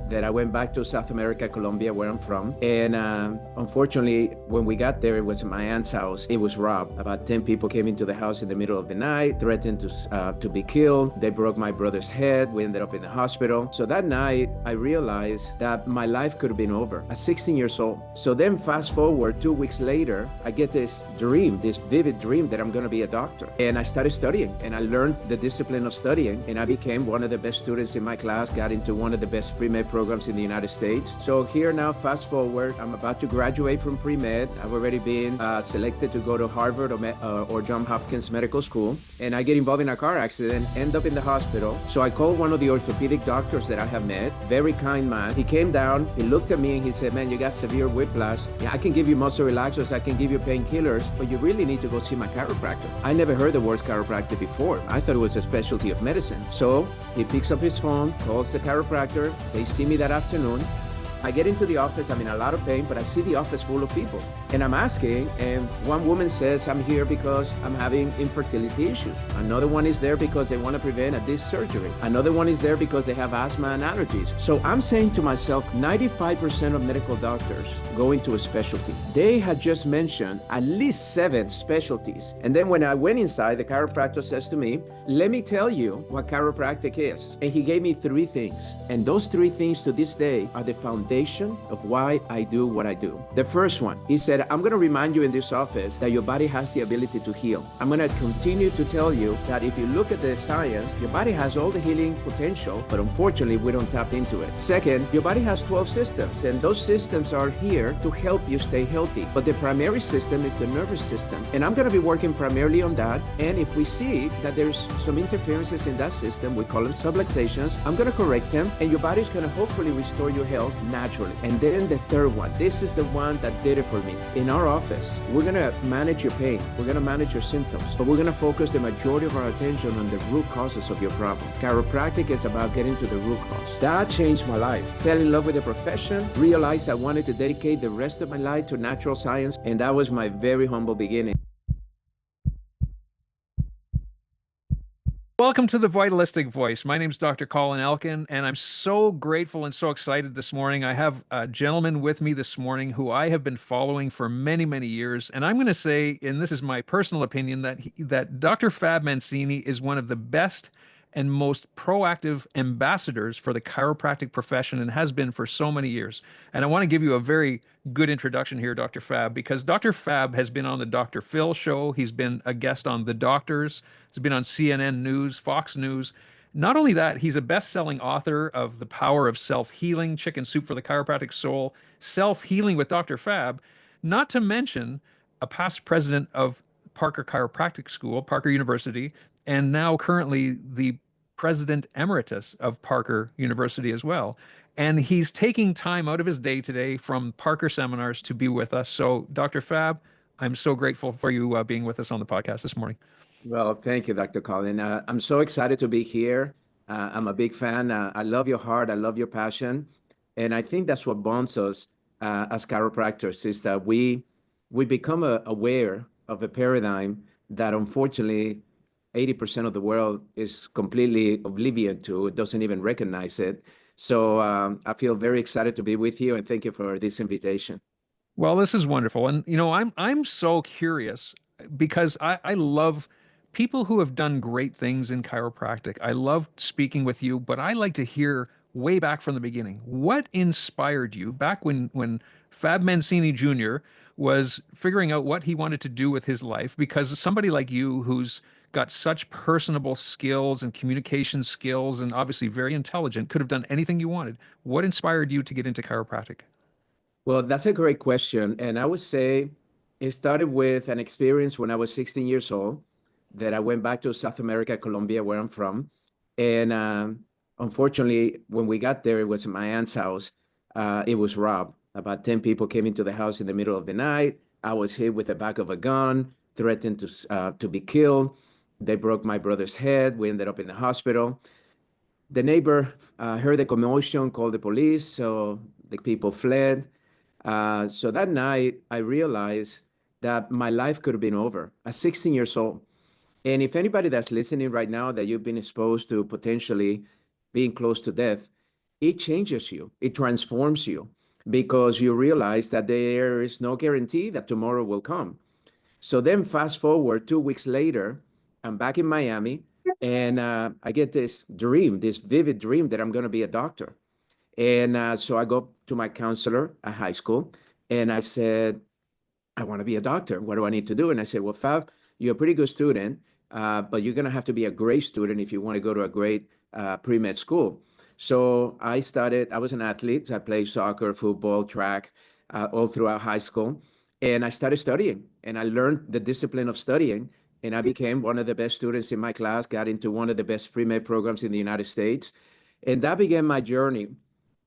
that I went back to South America, Colombia, where I'm from. And unfortunately, when we got there, it was in my aunt's house. It was robbed. About 10 people came into the house in the middle of the night, threatened to be killed. They broke my brother's head. We ended up in the hospital. So that night, I realized that my life could have been over at 16 years old. So then fast forward 2 weeks later, I get this dream, this vivid dream that I'm going to be a doctor. And I started studying, and I learned the discipline of studying, and I became one of the best students in my class, got into one of the best pre-med programs in the United States. So here now, fast forward, I'm about to graduate from pre-med. I've already been selected to go to Harvard or Johns Hopkins Medical School, and I get involved in a car accident, end up in the hospital. So I called one of the orthopedic doctors that I have met, very kind man. He came down, he looked at me and he said, man, you got severe whiplash. Yeah, I can give you muscle relaxers, I can give you painkillers, but you really need to go see my chiropractor. I never heard the word chiropractic before. I thought it was a specialty of medicine. So he picks up his phone, calls the chiropractor. They see me that afternoon. I get into the office, I'm in a lot of pain, but I see the office full of people. And I'm asking, and one woman says, I'm here because I'm having infertility issues. Another one is there because they want to prevent a disc surgery. Another one is there because they have asthma and allergies. So I'm saying to myself, 95% of medical doctors go into a specialty. They had just mentioned at least 7 specialties. And then when I went inside, the chiropractor says to me, let me tell you what chiropractic is. And he gave me 3 things. And those 3 things to this day are the foundation of why I do what I do. The first one, he said, I'm going to remind you in this office that your body has the ability to heal. I'm going to continue to tell you that if you look at the science, your body has all the healing potential, but unfortunately, we don't tap into it. Second, your body has 12 systems, and those systems are here to help you stay healthy. But the primary system is the nervous system, and I'm going to be working primarily on that. And if we see that there's some interferences in that system, we call them subluxations, I'm going to correct them, and your body's going to hopefully restore your health naturally. And then the third one, this is the one that did it for me. In our office, we're going to manage your pain. We're going to manage your symptoms, but we're going to focus the majority of our attention on the root causes of your problem. Chiropractic is about getting to the root cause. That changed my life. Fell in love with the profession, realized I wanted to dedicate the rest of my life to natural science, and that was my very humble beginning. Welcome to the Vitalistic Voice. My name is Dr. Colin Elkin, and I'm so grateful and so excited this morning. I have a gentleman with me this morning who I have been following for many, many years. And I'm going to say, and this is my personal opinion, that Dr. Fab Mancini is one of the best and most proactive ambassadors for the chiropractic profession and has been for so many years. And I want to give you a very good introduction here, Dr. Fab, because Dr. Fab has been on the Dr. Phil show. He's been a guest on The Doctors. He's been on CNN News, Fox News. Not only that, he's a best-selling author of The Power of Self-Healing, Chicken Soup for the Chiropractic Soul, Self-Healing with Dr. Fab, not to mention a past president of Parker Chiropractic School, Parker University, and now currently the President Emeritus of Parker University as well. And he's taking time out of his day today from Parker seminars to be with us. So, Dr. Fab, I'm so grateful for you being with us on the podcast this morning. Well, thank you, Dr. Colin. I'm so excited to be here. I'm a big fan. I love your heart. I love your passion. And I think that's what bonds us as chiropractors is that we become aware of a paradigm that unfortunately 80% of the world is completely oblivious to, doesn't even recognize it. So I feel very excited to be with you, and thank you for this invitation. Well, this is wonderful. And I'm so curious because I love people who have done great things in chiropractic. I love speaking with you, but I like to hear way back from the beginning. What inspired you back when Fab Mancini Jr. was figuring out what he wanted to do with his life? Because somebody like you who's got such personable skills and communication skills and obviously very intelligent, could have done anything you wanted. What inspired you to get into chiropractic? Well, that's a great question. And I would say it started with an experience when I was 16 years old that I went back to South America, Colombia, where I'm from. And unfortunately, when we got there, it was in my aunt's house. It was robbed. About 10 people came into the house in the middle of the night. I was hit with the back of a gun, threatened to be killed. They broke my brother's head. We ended up in the hospital. The neighbor heard the commotion, called the police, so the people fled. So that night, I realized that my life could have been over at 16 years old. And if anybody that's listening right now that you've been exposed to potentially being close to death, it changes you, it transforms you, because you realize that there is no guarantee that tomorrow will come. So then fast forward 2 weeks later, I'm back in Miami, and I get this dream, this vivid dream that I'm going to be a doctor. And so I go to my counselor at high school, and I said, I want to be a doctor. What do I need to do? And I said, well, Fab, you're a pretty good student, but you're going to have to be a great student if you want to go to a great pre-med school. So I was an athlete. So I played soccer, football, track, all throughout high school. And I started studying, and I learned the discipline of studying. And I became one of the best students in my class, got into one of the best pre-med programs in the United States. And that began my journey.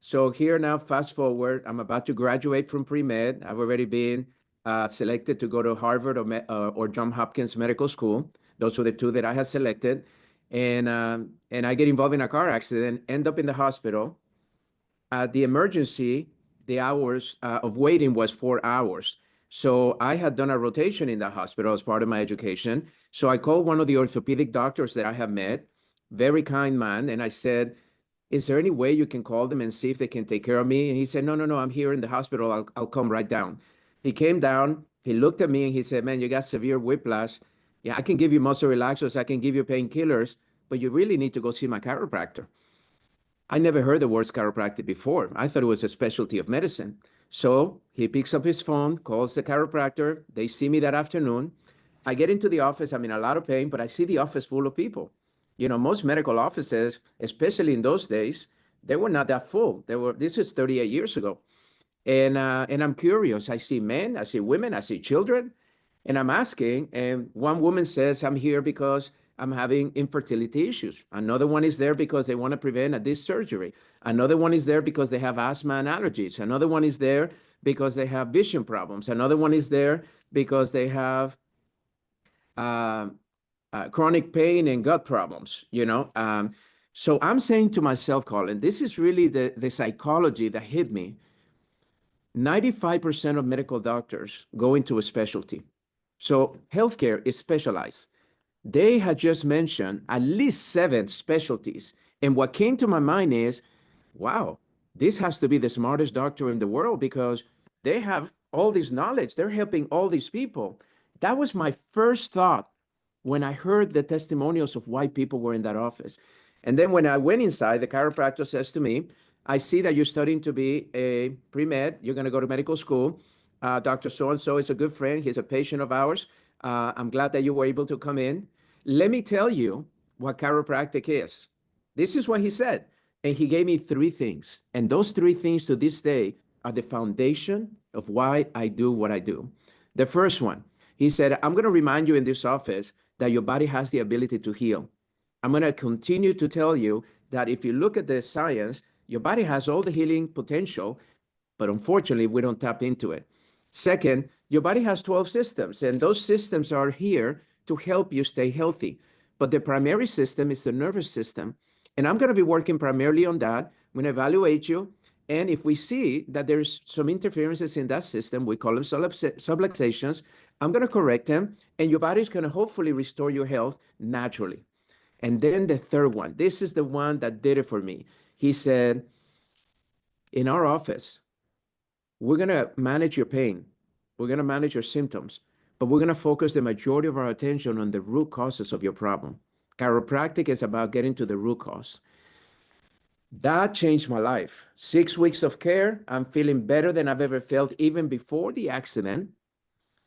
So here now, fast forward, I'm about to graduate from pre-med. I've already been selected to go to Harvard or Johns Hopkins Medical School. Those were the two that I had selected. And I get involved in a car accident, end up in the hospital. At the emergency, the hours of waiting was 4 hours. So I had done a rotation in the hospital as part of my education. So I called one of the orthopedic doctors that I have met, very kind man, and I said, is there any way you can call them and see if they can take care of me? And he said, no, I'm here in the hospital. I'll come right down. He came down, he looked at me, and he said, man, you got severe whiplash. Yeah, I can give you muscle relaxers, I can give you painkillers, but you really need to go see my chiropractor. I never heard the words chiropractic before. I thought it was a specialty of medicine. So he picks up his phone, calls the chiropractor. They see me that afternoon. I get into the office. I'm in a lot of pain, but I see the office full of people. You know, most medical offices, especially in those days, they were not that full. This is 38 years ago. And I'm curious. I see men, I see women, I see children, and I'm asking. And one woman says, I'm here because I'm having infertility issues. Another one is there because they want to prevent a disc surgery. Another one is there because they have asthma and allergies. Another one is there because they have vision problems. Another one is there because they have chronic pain and gut problems, you know. So I'm saying to myself, Colin, this is really the psychology that hit me. 95% of medical doctors go into a specialty. So healthcare is specialized. They had just mentioned at least 7 specialties. And what came to my mind is, wow, this has to be the smartest doctor in the world because they have all this knowledge. They're helping all these people. That was my first thought when I heard the testimonials of why people were in that office. And then when I went inside, the chiropractor says to me, I see that you're studying to be a pre-med. You're going to go to medical school. Dr. So-and-so is a good friend. He's a patient of ours. I'm glad that you were able to come in. Let me tell you what chiropractic is. This is what he said. And he gave me 3 things. And those 3 things to this day are the foundation of why I do what I do. The first one, he said, I'm going to remind you in this office that your body has the ability to heal. I'm going to continue to tell you that if you look at the science, your body has all the healing potential, but unfortunately, we don't tap into it. Second, your body has 12 systems, and those systems are here to help you stay healthy. But the primary system is the nervous system. And I'm going to be working primarily on that. I'm going to evaluate you. And if we see that there's some interferences in that system, we call them subluxations, I'm going to correct them. And your body's going to hopefully restore your health naturally. And then the third one, this is the one that did it for me. He said, in our office, we're going to manage your pain. We're going to manage your symptoms, but we're going to focus the majority of our attention on the root causes of your problem. Chiropractic is about getting to the root cause. That changed my life. 6 weeks of care. I'm feeling better than I've ever felt, even before the accident.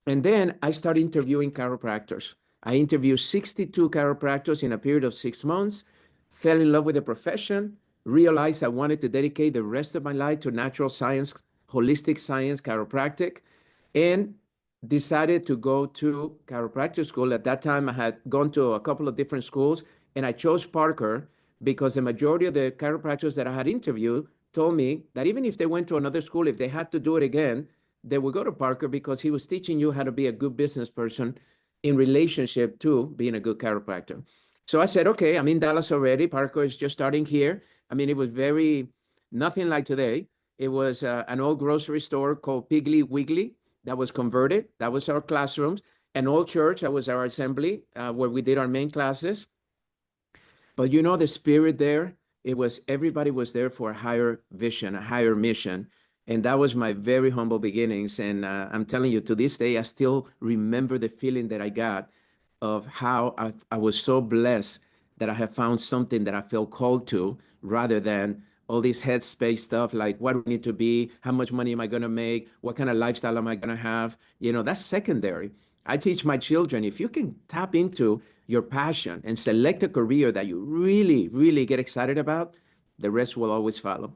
And then I started interviewing chiropractors. I interviewed 62 chiropractors in a period of 6 months, fell in love with the profession, realized I wanted to dedicate the rest of my life to natural science, holistic science, chiropractic, and decided to go to chiropractic school. At that time, I had gone to a couple of different schools, and I chose Parker because the majority of the chiropractors that I had interviewed told me that even if they went to another school, if they had to do it again, they would go to Parker because he was teaching you how to be a good business person in relationship to being a good chiropractor. So I said, okay, I'm in Dallas already. Parker is just starting here. I mean, it was nothing like today. It was an old grocery store called Piggly Wiggly that was converted. That was our classrooms. An old church, that was our assembly where we did our main classes. But you know, the spirit there, It was everybody was there for a higher vision, a higher mission. And that was my very humble beginnings. And I'm telling you, to this day, I still remember the feeling that I got of how I was so blessed that I have found something that I felt called to rather than all this headspace stuff like what do I need to be, how much money am I going to make, what kind of lifestyle am I going to have? That's secondary. I teach my children if you can tap into your passion and select a career that you really, really get excited about, the rest will always follow.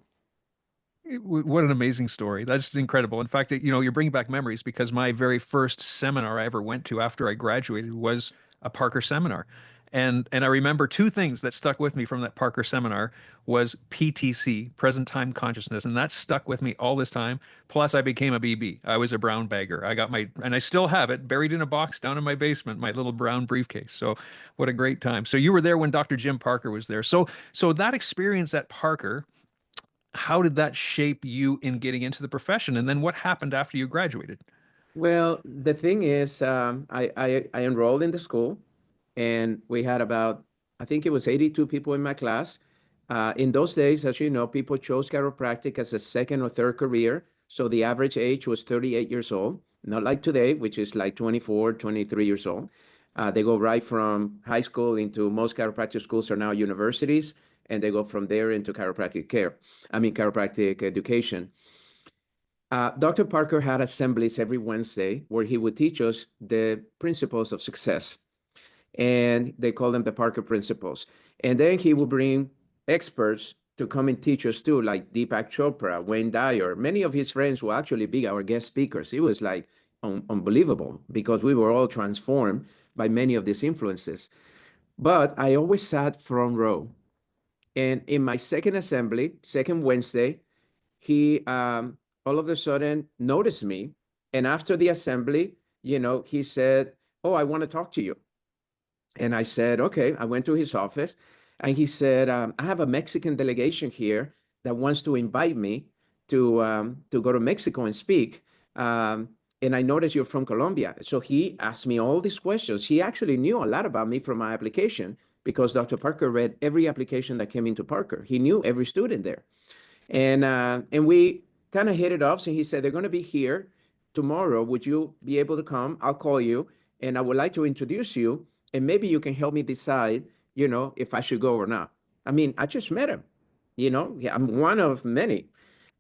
What an amazing story. That's incredible. In fact, you're bringing back memories because my very first seminar I ever went to after I graduated was a Parker seminar. And I remember two things that stuck with me from that Parker seminar was PTC, present time consciousness, and that stuck with me all this time. Plus I became a BB. I was a brown bagger. And I still have it buried in a box down in my basement, my little brown briefcase. So what a great time. So you were there when Dr. Jim Parker was there. So that experience at Parker, how did that shape you in getting into the profession? And then what happened after you graduated? Well, the thing is, I enrolled in the school and we had about, I think it was 82 people in my class. In those days, as you know, people chose chiropractic as a second or third career. So the average age was 38 years old, not like today, which is like 24, 23 years old. They go right from high school into most chiropractic schools are now universities, and they go from there into chiropractic education. Dr. Parker had assemblies every Wednesday where he would teach us the principles of success. And they call them the Parker principles. And then he would bring experts to come and teach us too, like Deepak Chopra, Wayne Dyer. Many of his friends will actually be our guest speakers. It was like unbelievable because we were all transformed by many of these influences. But I always sat front row. And in my second assembly, second Wednesday, he all of a sudden noticed me. And after the assembly, he said, "Oh, I want to talk to you." And I said, "Okay." I went to his office and he said, "I have a Mexican delegation here that wants to invite me to go to Mexico and speak. And I noticed you're from Colombia." So he asked me all these questions. He actually knew a lot about me from my application because Dr. Parker read every application that came into Parker. He knew every student there. And we kind of hit it off. So he said, "They're going to be here tomorrow. Would you be able to come? I'll call you and I would like to introduce you. And maybe you can help me decide, if I should go or not." I mean, I just met him, Yeah, I'm one of many.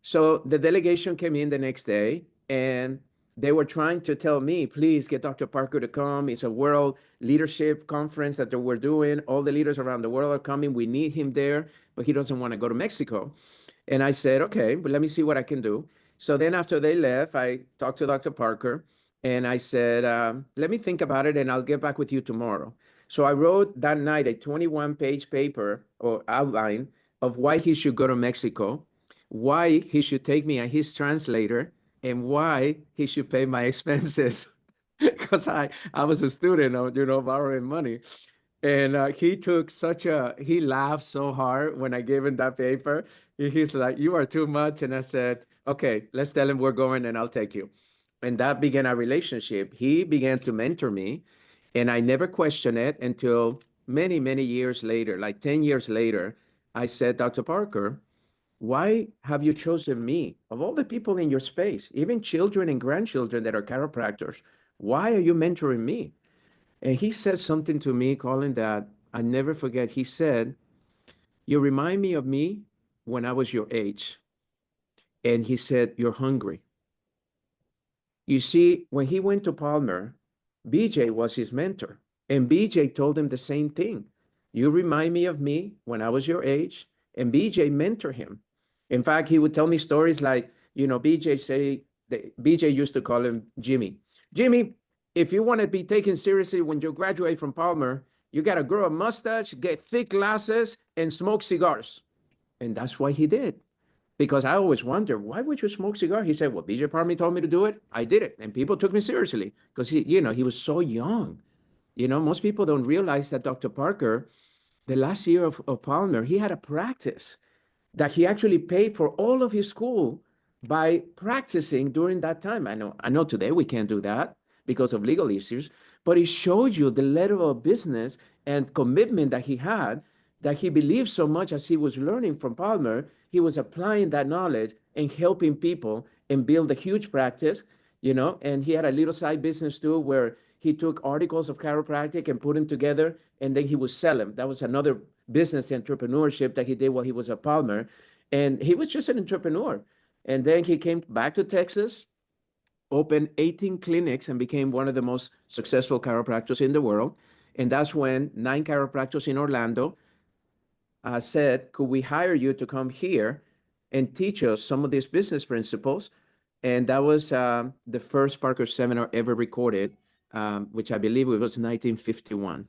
So the delegation came in the next day and they were trying to tell me, "Please get Dr. Parker to come. It's a world leadership conference that we're doing. All the leaders around the world are coming. We need him there, but he doesn't want to go to Mexico." And I said, "Okay, but let me see what I can do." So then after they left, I talked to Dr. Parker and I said, "Let me think about it and I'll get back with you tomorrow." So I wrote that night a 21-page paper or outline of why he should go to Mexico, why he should take me as his translator, and why he should pay my expenses. Because I was a student, borrowing money. And he laughed so hard when I gave him that paper. He's like, "You are too much." And I said, "Okay, let's tell him we're going and I'll take you." And that began our relationship. He began to mentor me and I never questioned it until many, many years later, like 10 years later, I said, "Dr. Parker, why have you chosen me? Of all the people in your space, even children and grandchildren that are chiropractors, why are you mentoring me?" And he said something to me, Colin, that I never forget. He said, "You remind me of me when I was your age." And he said, "You're hungry." You see, when he went to Palmer, BJ was his mentor. And BJ told him the same thing. "You remind me of me when I was your age." And BJ mentored him. In fact, he would tell me stories like, BJ used to call him Jimmy. "Jimmy, if you want to be taken seriously when you graduate from Palmer, you got to grow a mustache, get thick glasses, and smoke cigars." And that's what he did. Because I always wonder, why would you smoke cigar? He said, "Well, BJ Parmy told me to do it. I did it." And people took me seriously because he was so young. Most people don't realize that Dr. Parker, the last year of Palmer, he had a practice that he actually paid for all of his school by practicing during that time. I know today we can't do that because of legal issues, but it showed you the level of business and commitment that he had that he believed so much as he was learning from Palmer, he was applying that knowledge and helping people and build a huge practice, you know, and he had a little side business too where he took articles of chiropractic and put them together and then he would sell them. That was another business entrepreneurship that he did while he was at Palmer. And he was just an entrepreneur. And then he came back to Texas, opened 18 clinics, and became one of the most successful chiropractors in the world. And that's when 9 chiropractors in Orlando said, could we hire you to come here and teach us some of these business principles? And that was the first Parker seminar ever recorded, which I believe it was 1951.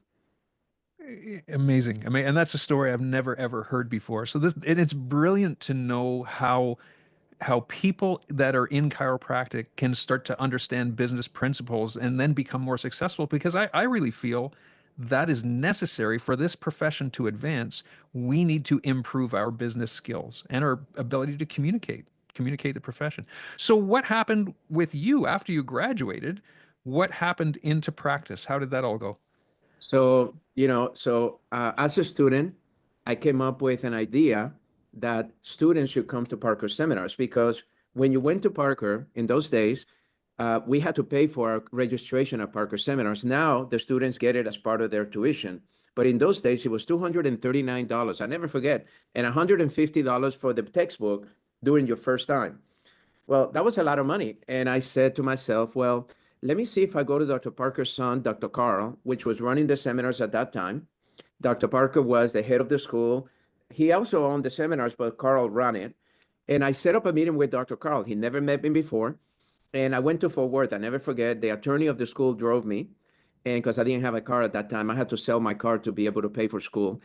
Amazing. I mean, and that's a story I've never ever heard before. So and it's brilliant to know how people that are in chiropractic can start to understand business principles and then become more successful, because I really feel that is necessary for this profession to advance. We need to improve our business skills and our ability to communicate the profession. So what happened with you after you graduated? What happened into practice? How did that all go? So, as a student, I came up with an idea that students should come to Parker seminars because when you went to Parker in those days, we had to pay for our registration at Parker seminars. Now the students get it as part of their tuition. But in those days, it was $239. I never forget, and $150 for the textbook during your first time. Well, that was a lot of money. And I said to myself, well, let me see if I go to Dr. Parker's son, Dr. Carl, which was running the seminars at that time. Dr. Parker was the head of the school. He also owned the seminars, but Carl ran it. And I set up a meeting with Dr. Carl. He never met me before. And I went to Fort Worth. I never forget. The attorney of the school drove me. And because I didn't have a car at that time, I had to sell my car to be able to pay for school,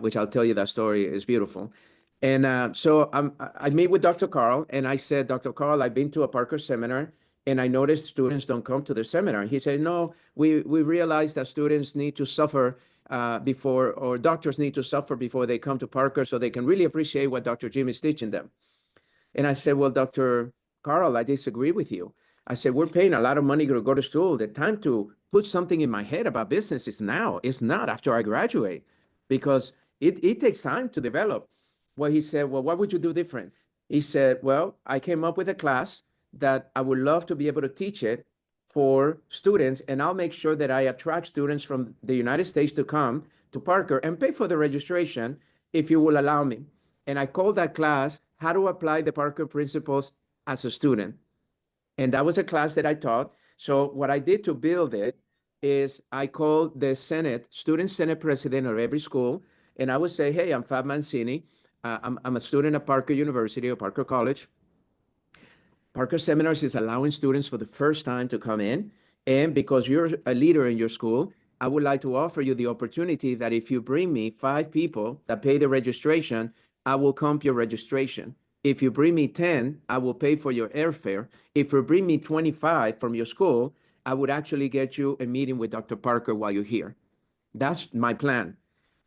which I'll tell you that story is beautiful. And so I meet with Dr. Carl and I said, Dr. Carl, I've been to a Parker seminar and I noticed students don't come to the seminar. He said, no, we realize that students need to suffer before, or doctors need to suffer before they come to Parker so they can really appreciate what Dr. Jim is teaching them. And I said, well, Dr. Carl, I disagree with you. I said, we're paying a lot of money to go to school. The time to put something in my head about business is now. It's not after I graduate because it takes time to develop. Well, he said, well, what would you do different? He said, well, I came up with a class that I would love to be able to teach it for students, and I'll make sure that I attract students from the United States to come to Parker and pay for the registration if you will allow me. And I called that class, How to Apply the Parker Principles as a Student. And that was a class that I taught. So what I did to build it is I called the student Senate president of every school, and I would say, hey, I'm Fab Mancini. I'm a student at Parker University or Parker College. Parker Seminars is allowing students for the first time to come in. And because you're a leader in your school, I would like to offer you the opportunity that if you bring me 5 people that pay the registration, I will comp your registration. If you bring me 10, I will pay for your airfare. If you bring me 25 from your school, I would actually get you a meeting with Dr. Parker while you're here. That's my plan.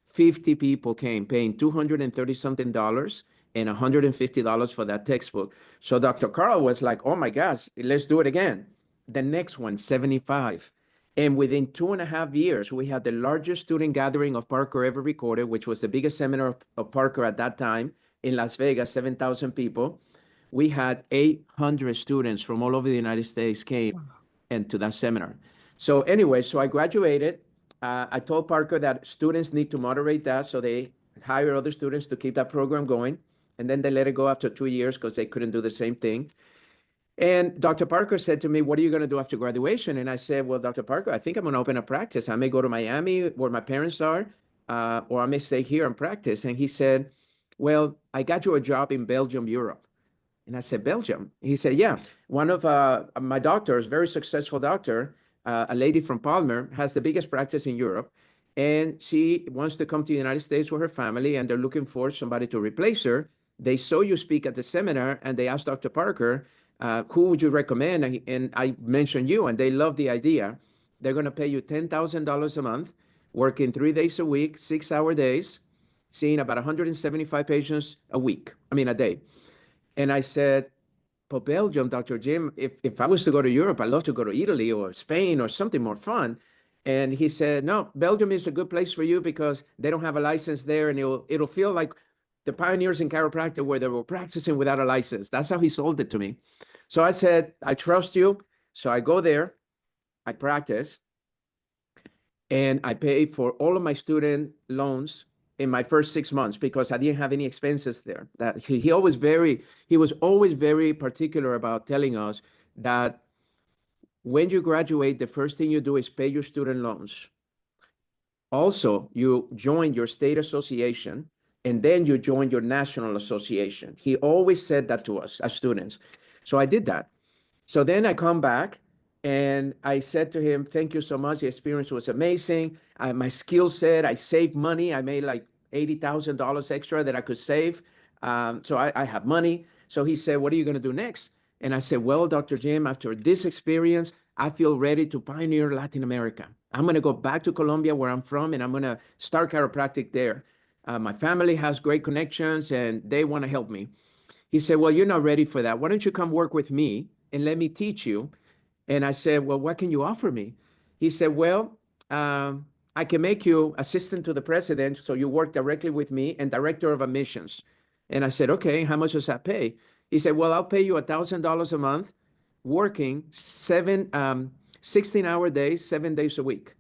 50 people came paying $230 something and $150 for that textbook. So Dr. Carl was like, oh my gosh, let's do it again. The next one, 75. And within 2.5 years, we had the largest student gathering of Parker ever recorded, which was the biggest seminar of Parker at that time in Las Vegas, 7,000 people. We had 800 students from all over the United States came into that seminar. So anyway, so I graduated. I told Parker that students need to moderate that, so they hire other students to keep that program going. And then they let it go after 2 years because they couldn't do the same thing. And Dr. Parker said to me, what are you going to do after graduation? And I said, well, Dr. Parker, I think I'm going to open a practice. I may go to Miami where my parents are, or I may stay here and practice. And he said, well, I got you a job in Belgium, Europe. And I said, Belgium? He said, yeah. One of my doctors, very successful doctor, a lady from Palmer, has the biggest practice in Europe. And she wants to come to the United States with her family, and they're looking for somebody to replace her. They saw you speak at the seminar, and they asked Dr. Parker, who would you recommend? And I mentioned you, and they love the idea. They're going to pay you $10,000 a month, working 3 days a week, 6-hour days, seeing about 175 patients a day. And I said, for Belgium, Dr. Jim, if I was to go to Europe, I'd love to go to Italy or Spain or something more fun. And he said, no, Belgium is a good place for you because they don't have a license there, and it'll feel like the pioneers in chiropractic where they were practicing without a license. That's how he sold it to me. So I said, I trust you. So I go there, I practice, and I pay for all of my student loans in my first 6 months because I didn't have any expenses there. That he was always very particular about telling us that when you graduate, the first thing you do is pay your student loans. Also, you join your state association, and then you join your national association. He always said that to us as students. So I did that. So then I come back and I said to him, thank you so much. The experience was amazing. My skill set, I saved money. I made like $80,000 extra that I could save. So I have money. So he said, what are you going to do next? And I said, well, Dr. Jim, after this experience, I feel ready to pioneer Latin America. I'm going to go back to Colombia, where I'm from, and I'm going to start chiropractic there. My family has great connections and they want to help me. He said, well, you're not ready for that. Why don't you come work with me and let me teach you? And I said, well, what can you offer me? He said, well, I can make you assistant to the president, so you work directly with me, and director of admissions. And I said, okay, how much does that pay? He said, well, I'll pay you $1,000 a month, working 16-hour days, 7 days a week,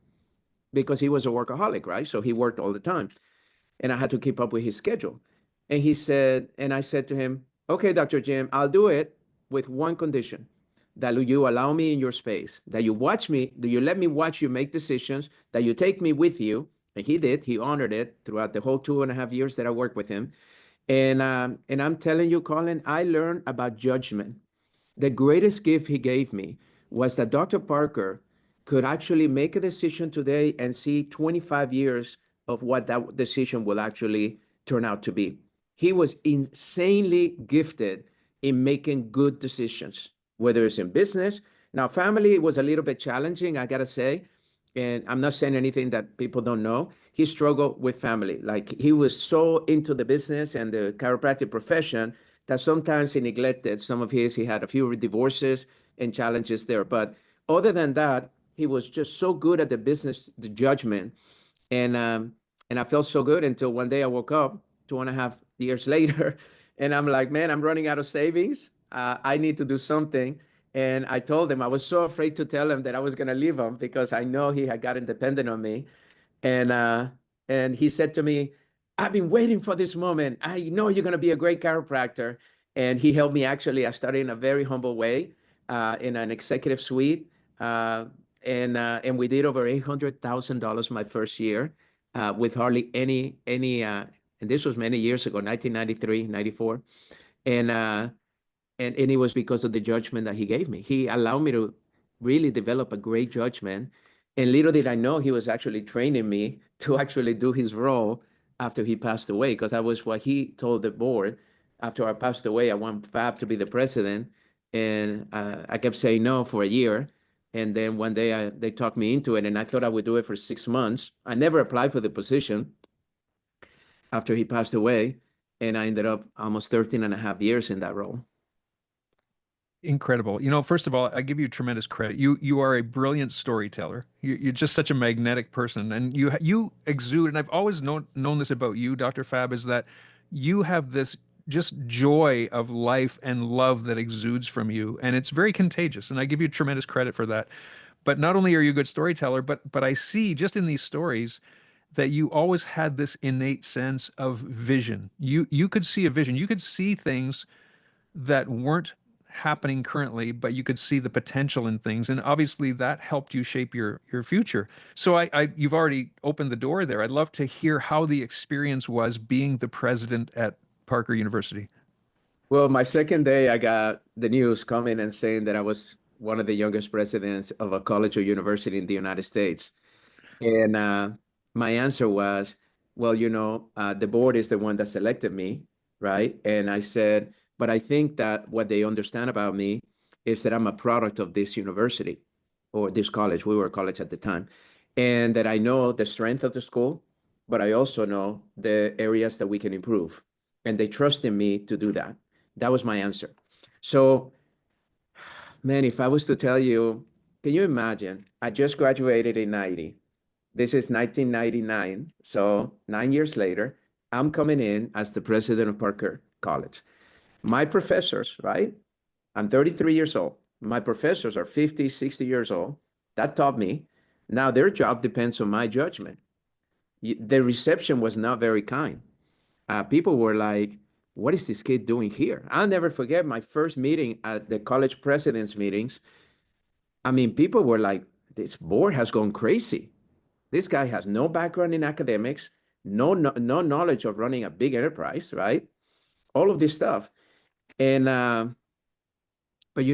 because he was a workaholic, right? So he worked all the time, and I had to keep up with his schedule. And he said, and I said to him, okay, Dr. Jim, I'll do it with one condition, that you allow me in your space, that you watch me, that you let me watch you make decisions, that you take me with you. And he did. He honored it throughout the whole 2.5 years that I worked with him. And I'm telling you, Colin, I learned about judgment. The greatest gift he gave me was that Dr. Parker could actually make a decision today and see 25 years of what that decision will actually turn out to be. He was insanely gifted in making good decisions, whether it's in business. Now, family was a little bit challenging, I gotta say. And I'm not saying anything that people don't know. He struggled with family. Like, he was so into the business and the chiropractic profession that sometimes he neglected some of he had a few divorces and challenges there. But other than that, he was just so good at the business, the judgment. And I felt so good until one day I woke up 2.5 years later, and I'm like, man, I'm running out of savings. I need to do something. And I told him, I was so afraid to tell him that I was going to leave him because I know he had gotten dependent on me. And and he said to me, I've been waiting for this moment. I know you're going to be a great chiropractor. And he helped me. Actually, I started in a very humble way, in an executive suite. And we did over $800,000 my first year, with hardly any and this was many years ago, 1993, 94. And and it was because of the judgment that he gave me. He allowed me to really develop a great judgment. And little did I know, he was actually training me to actually do his role after he passed away, because that was what he told the board. After I passed away, I want Fab to be the president. And I kept saying no for a year. And then one day they talked me into it, and I thought I would do it for 6 months. I never applied for the position after he passed away. And I ended up almost 13 and a half years in that role. Incredible. First of all, I give you tremendous credit. You are a brilliant storyteller. You're just such a magnetic person, and you exude. And I've always known this about you, Dr. Fab, is that you have this just joy of life and love that exudes from you, and it's very contagious. And I give you tremendous credit for that. But not only are you a good storyteller, but I see just in these stories that you always had this innate sense of vision. You could see a vision. You could see things that weren't happening currently, but you could see the potential in things. And obviously that helped you shape your future. So you've already opened the door there. I'd love to hear how the experience was being the president at Parker University. Well, my second day, I got the news coming and saying that I was one of the youngest presidents of a college or university in the United States. And my answer was, well, the board is the one that selected me, right? And I said, but I think that what they understand about me is that I'm a product of this university or this college. We were a college at the time. And that I know the strength of the school, but I also know the areas that we can improve. And they trusted me to do that. That was my answer. So, man, if I was to tell you, can you imagine? I just graduated in 90. This is 1999. So 9 years later, I'm coming in as the president of Parker College. My professors, right? I'm 33 years old. My professors are 50, 60 years old. That taught me. Now their job depends on my judgment. The reception was not very kind. People were like, what is this kid doing here? I'll never forget my first meeting at the college president's meetings. I mean, people were like, this board has gone crazy. This guy has no background in academics, no knowledge of running a big enterprise, right? All of this stuff. And, but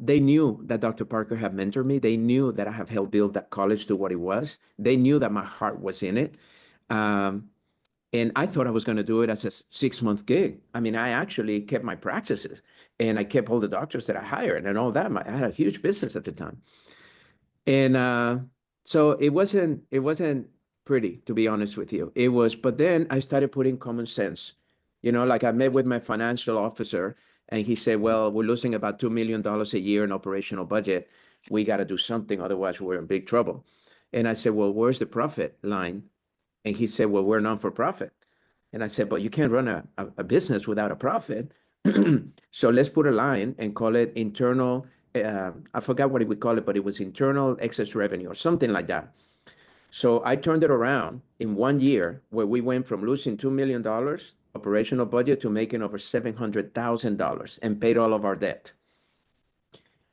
they knew that Dr. Parker had mentored me. They knew that I have helped build that college to what it was. They knew that my heart was in it. And I thought I was going to do it as a 6-month gig. I mean, I actually kept my practices and I kept all the doctors that I hired and all that. I had a huge business at the time. And so it wasn't pretty, to be honest with you. It was, but then I started putting common sense. Like I met with my financial officer and he said, well, we're losing about $2 million a year in operational budget. We got to do something, otherwise we're in big trouble. And I said, well, where's the profit line? And he said, well, we're non-for-profit. And I said, but you can't run a business without a profit. So let's put a line and call it internal. I forgot what we call it, but it was internal excess revenue or something like that. So I turned it around in 1 year where we went from losing $2 million operational budget to making over $700,000 and paid all of our debt.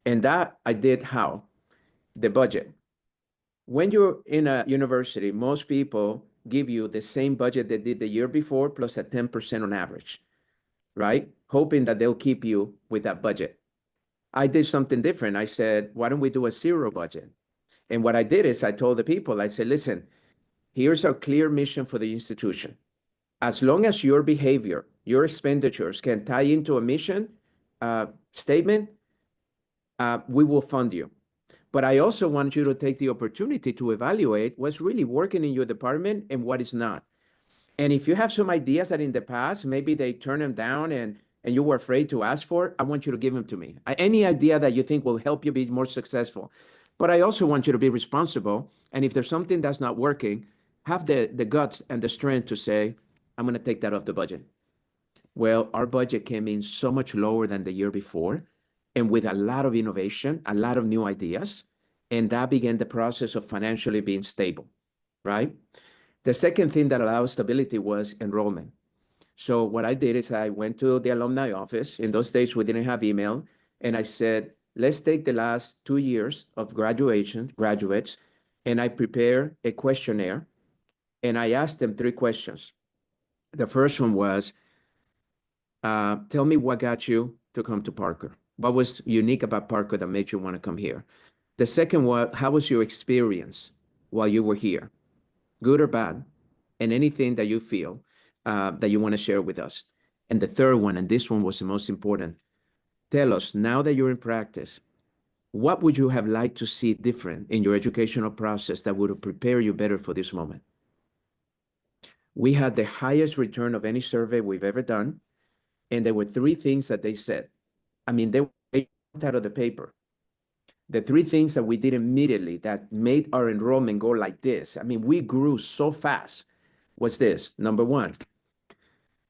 And that I did how? The budget. When you're in a university, most people give you the same budget they did the year before plus a 10% on average, right? Hoping that they'll keep you with that budget. I did something different. I said, why don't we do a zero budget? And what I did is I told the people, I said, listen, here's our clear mission for the institution. As long as your behavior, your expenditures can tie into a mission statement, we will fund you. But I also want you to take the opportunity to evaluate what's really working in your department and what is not. And if you have some ideas that in the past, maybe they turn them down and you were afraid to ask for, I want you to give them to me. Any idea that you think will help you be more successful. But I also want you to be responsible. And if there's something that's not working, have the guts and the strength to say, I'm going to take that off the budget. Well, our budget came in so much lower than the year before and with a lot of innovation, a lot of new ideas. And that began the process of financially being stable, right? The second thing that allowed stability was enrollment. So what I did is I went to the alumni office. In those days, we didn't have email. And I said, let's take the last 2 years of graduates, and I prepare a questionnaire. And I asked them 3 questions. The first one was, tell me what got you to come to Parker. What was unique about Parker that made you want to come here? The second was, how was your experience while you were here? Good or bad? And anything that you feel that you want to share with us. And the third one, and this one was the most important, tell us, now that you're in practice, what would you have liked to see different in your educational process that would prepare you better for this moment? We had the highest return of any survey we've ever done. And there were 3 things that they said. I mean, they went out of the paper. The 3 things that we did immediately that made our enrollment go like this, I mean, we grew so fast, was this. Number 1,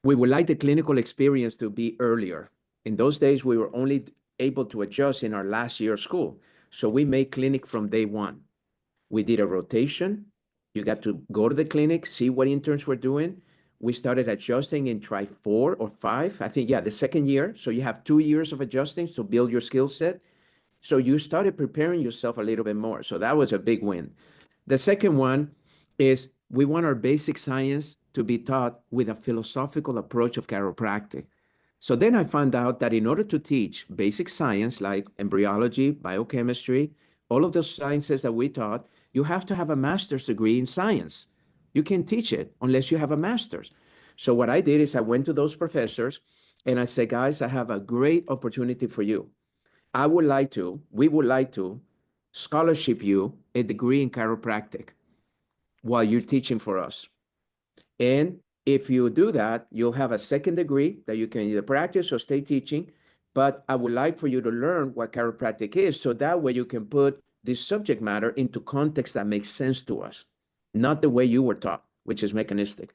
we would like the clinical experience to be earlier. In those days, we were only able to adjust in our last year of school. So we made clinic from day 1. We did a rotation. You got to go to the clinic, see what interns were doing. We started adjusting in try 4 or 5. I think, yeah, the second year. So you have 2 years of adjusting to build your skill set. So you started preparing yourself a little bit more. So that was a big win. The second one is we want our basic science to be taught with a philosophical approach of chiropractic. So then I found out that in order to teach basic science like embryology, biochemistry, all of those sciences that we taught, you have to have a master's degree in science. You can't teach it unless you have a master's. So what I did is I went to those professors and I said, guys, I have a great opportunity for you. We would like to scholarship you a degree in chiropractic while you're teaching for us. And if you do that, you'll have a second degree that you can either practice or stay teaching. but I would like for you to learn what chiropractic is, so that way you can put this subject matter into context that makes sense to us, not the way you were taught, which is mechanistic.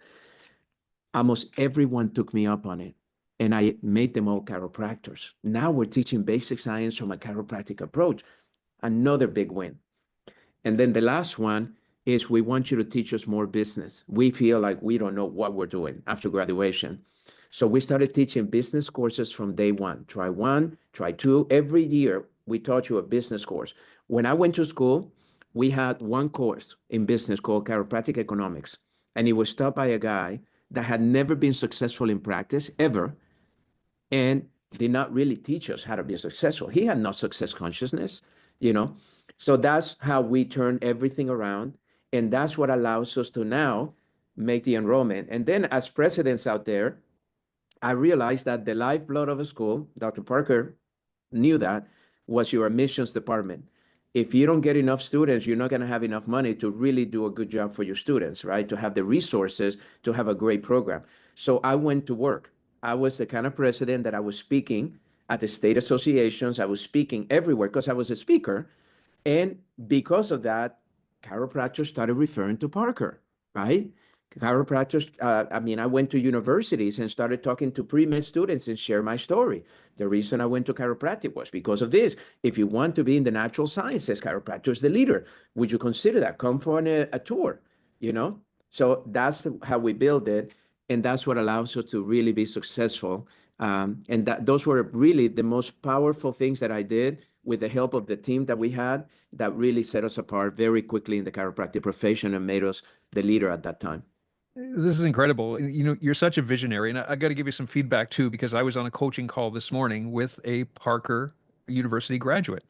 Almost everyone took me up on it, and I made them all chiropractors. Now we're teaching basic science from a chiropractic approach. Another big win. And then the last one is we want you to teach us more business. We feel like we don't know what we're doing after graduation. So we started teaching business courses from day one. Try one, try two. Every year, we taught you a business course. When I went to school, we had one course in business called Chiropractic Economics. And it was taught by a guy that had never been successful in practice, ever, and did not really teach us how to be successful. He had no success consciousness, you know. So that's how we turn everything around. And that's what allows us to now make the enrollment. And then as presidents out there, I realized that the lifeblood of a school, Dr. Parker knew that, was your admissions department. If you don't get enough students, you're not going to have enough money to really do a good job for your students, right? To have the resources to have a great program. So I went to work. I was the kind of president that I was speaking at the state associations. I was speaking everywhere because I was a speaker. And because of that, chiropractors started referring to Parker, right? Chiropractors, I went to universities and started talking to pre-med students and share my story. The reason I went to chiropractic was because of this. If you want to be in the natural sciences, chiropractor is the leader. Would you consider that? Come for a tour, you know? So that's how we build it. And that's what allows us to really be successful. And those were really the most powerful things that I did with the help of the team that we had that really set us apart very quickly in the chiropractic profession and made us the leader at that time. This is incredible. You know, you're such a visionary, and I got to give you some feedback too, because I was on a coaching call this morning with a Parker University graduate,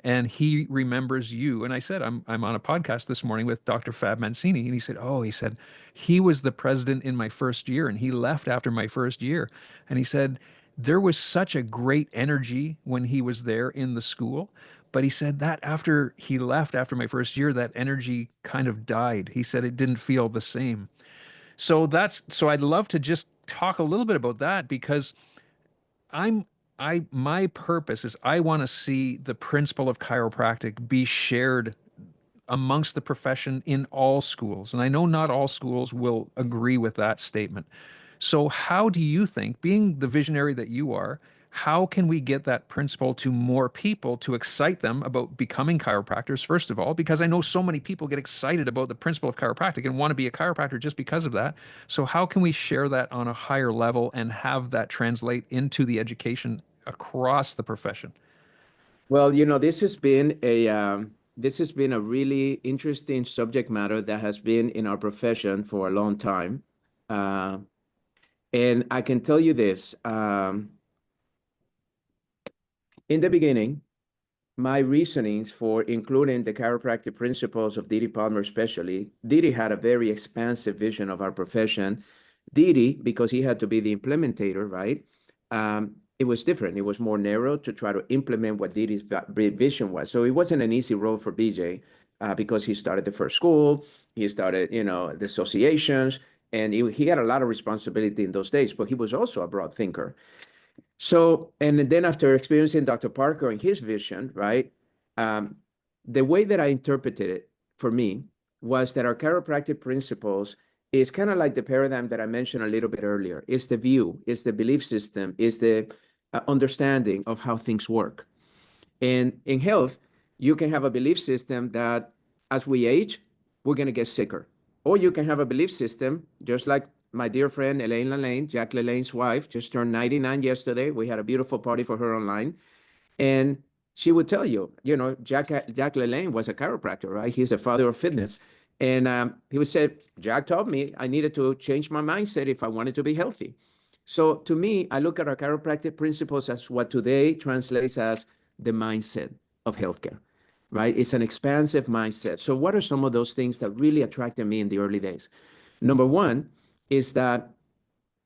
and he remembers you. And I said, I'm on a podcast this morning with Dr. Fab Mancini, and he said, oh, he said he was the president in my first year, and he left after my first year, and he said there was such a great energy when he was there in the school. But he said that after he left after my first year, that energy kind of died. He said it didn't feel the same. So I'd love to just talk a little bit about that because I'm my purpose is I want to see the principle of chiropractic be shared amongst the profession in all schools. And I know not all schools will agree with that statement. So, how do you think, being the visionary that you are, how can we get that principle to more people to excite them about becoming chiropractors, first of all? Because I know so many people get excited about the principle of chiropractic and want to be a chiropractor just because of that. So, how can we share that on a higher level and have that translate into the education across the profession? Well, this has been a really interesting subject matter that has been in our profession for a long time. Uh, and I can tell you this, in the beginning, my reasonings for including the chiropractic principles of Didi Palmer especially, Didi had a very expansive vision of our profession. Didi, because he had to be the implementator, right? It was different. It was more narrow to try to implement what Didi's vision was. So it wasn't an easy role for BJ because he started the first school, he started, the associations, and he had a lot of responsibility in those days, but he was also a broad thinker. So, and then after experiencing Dr. Parker and his vision, right, um, the way that I interpreted it for me was that our chiropractic principles is kind of like the paradigm that I mentioned a little bit earlier. It's the view, it's the belief system, it's the understanding of how things work. And in health, you can have a belief system that as we age, we're going to get sicker. Or you can have a belief system, just like my dear friend Elaine Lalaine, Jack Lalaine's wife, just turned 99 yesterday. We had a beautiful party for her online. And she would tell you, Jack LaLanne was a chiropractor, right? He's the father of fitness. And he would say, Jack told me I needed to change my mindset if I wanted to be healthy. So to me, I look at our chiropractic principles as what today translates as the mindset of healthcare, right? It's an expansive mindset. So what are some of those things that really attracted me in the early days? Number one is that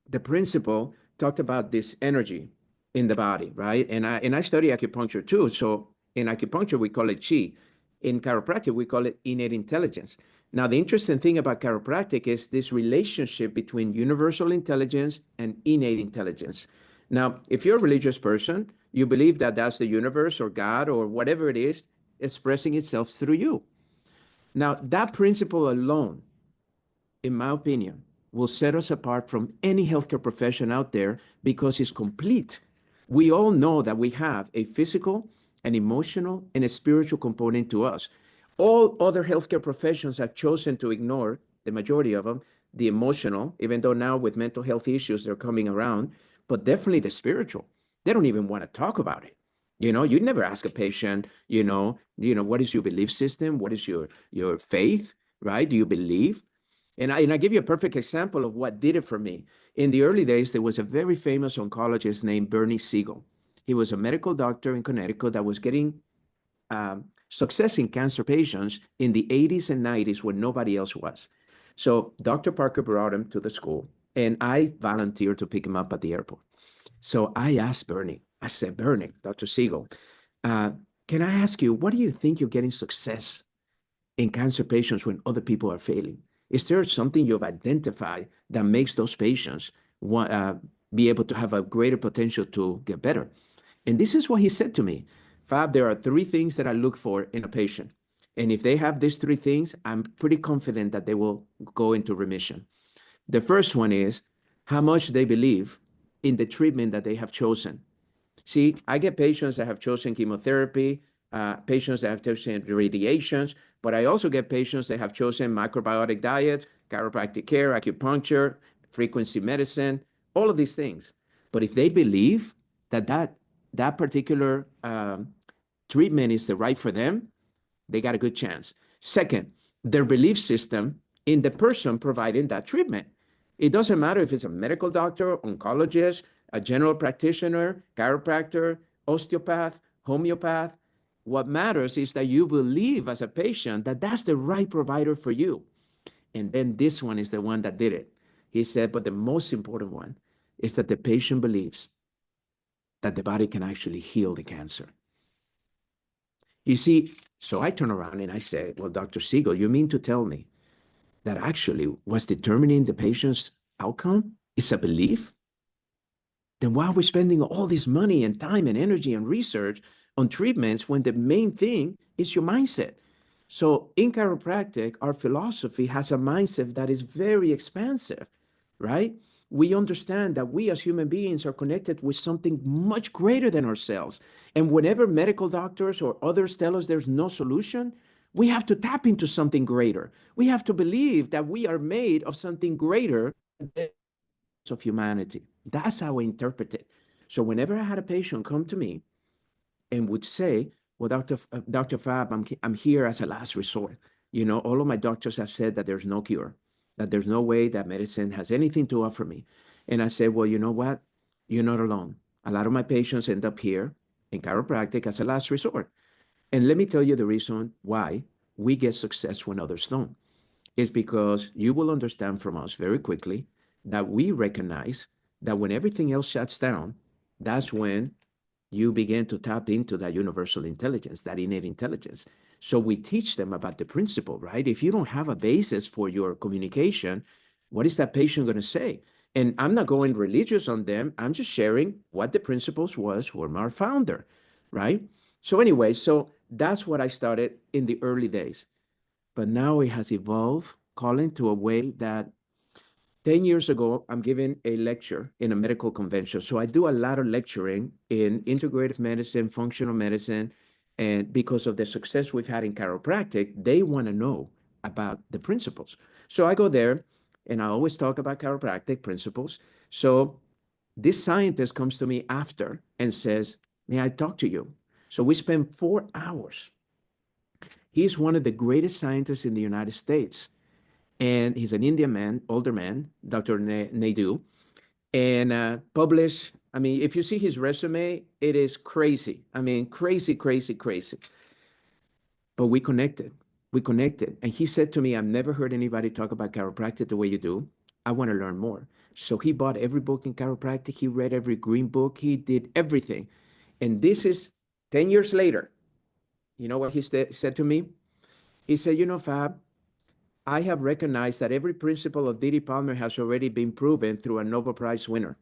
the principle talked about this energy in the body, right? And I study acupuncture too. So in acupuncture, we call it chi. In chiropractic, we call it innate intelligence. Now, the interesting thing about chiropractic is this relationship between universal intelligence and innate intelligence. Now, if you're a religious person, you believe that that's the universe or God or whatever it is expressing itself through you. Now, that principle alone, in my opinion, will set us apart from any healthcare profession out there because it's complete. We all know that we have a physical, an emotional, and a spiritual component to us. All other healthcare professions have chosen to ignore, the majority of them, the emotional, even though now with mental health issues, they're coming around, but definitely the spiritual. They don't even want to talk about it. You never ask a patient, what is your belief system? What is your faith, right? Do you believe? And I give you a perfect example of what did it for me. In the early days, there was a very famous oncologist named Bernie Siegel. He was a medical doctor in Connecticut that was getting success in cancer patients in the 80s and 90s when nobody else was. So Dr. Parker brought him to the school, and I volunteered to pick him up at the airport. So I asked Bernie, I said, Bernie, Dr. Siegel, uh, can I ask you, what do you think you're getting success in cancer patients when other people are failing? Is there something you've identified that makes those patients be able to have a greater potential to get better? And this is what he said to me. Fab, there are three things that I look for in a patient. And if they have these three things, I'm pretty confident that they will go into remission. The first one is how much they believe in the treatment that they have chosen. See, I get patients that have chosen chemotherapy, patients that have chosen radiations, but I also get patients that have chosen microbiotic diets, chiropractic care, acupuncture, frequency medicine, all of these things. But if they believe that particular treatment is the right for them, they got a good chance. Second, their belief system in the person providing that treatment. It doesn't matter if it's a medical doctor, oncologist, a general practitioner, chiropractor, osteopath, homeopath. What matters is that you believe as a patient that that's the right provider for you. And then this one is the one that did it. He said, but the most important one is that the patient believes that the body can actually heal the cancer. You see, so I turn around and I say, well, Dr. Siegel, you mean to tell me that actually what's determining the patient's outcome is a belief? Then why are we spending all this money and time and energy and research on treatments when the main thing is your mindset? So in chiropractic, our philosophy has a mindset that is very expansive, right? We understand that we as human beings are connected with something much greater than ourselves. And whenever medical doctors or others tell us there's no solution, we have to tap into something greater. We have to believe that we are made of something greater of humanity. That's how I interpret it. So whenever I had a patient come to me and would say, well, Dr. Fab, I'm here as a last resort. All of my doctors have said that there's no cure, that there's no way that medicine has anything to offer me. And I said, well, you know what? You're not alone. A lot of my patients end up here in chiropractic as a last resort. And let me tell you the reason why we get success when others don't. Is because you will understand from us very quickly that we recognize that when everything else shuts down, that's when you begin to tap into that universal intelligence, that innate intelligence. So we teach them about the principle, right? If you don't have a basis for your communication, what is that patient going to say? And I'm not going religious on them. I'm just sharing what the principles was from our founder, right? So anyway, so that's what I started in the early days. But now it has evolved, Colin, to a way that 10 years ago, I'm giving a lecture in a medical convention. So I do a lot of lecturing in integrative medicine, functional medicine, and because of the success we've had in chiropractic, they want to know about the principles. So I go there and I always talk about chiropractic principles. So this scientist comes to me after and says, may I talk to you? So we spend 4 hours. He's one of the greatest scientists in the United States. And he's an Indian man, older man, Dr. Naidu, and published. I mean, if you see his resume, it is crazy. I mean, crazy, crazy, crazy. But we connected. We connected. And he said to me, I've never heard anybody talk about chiropractic the way you do. I want to learn more. So he bought every book in chiropractic. He read every green book. He did everything. And this is 10 years later. You know what he said to me? He said, Fab, I have recognized that every principle of Didi Palmer has already been proven through a Nobel Prize winner.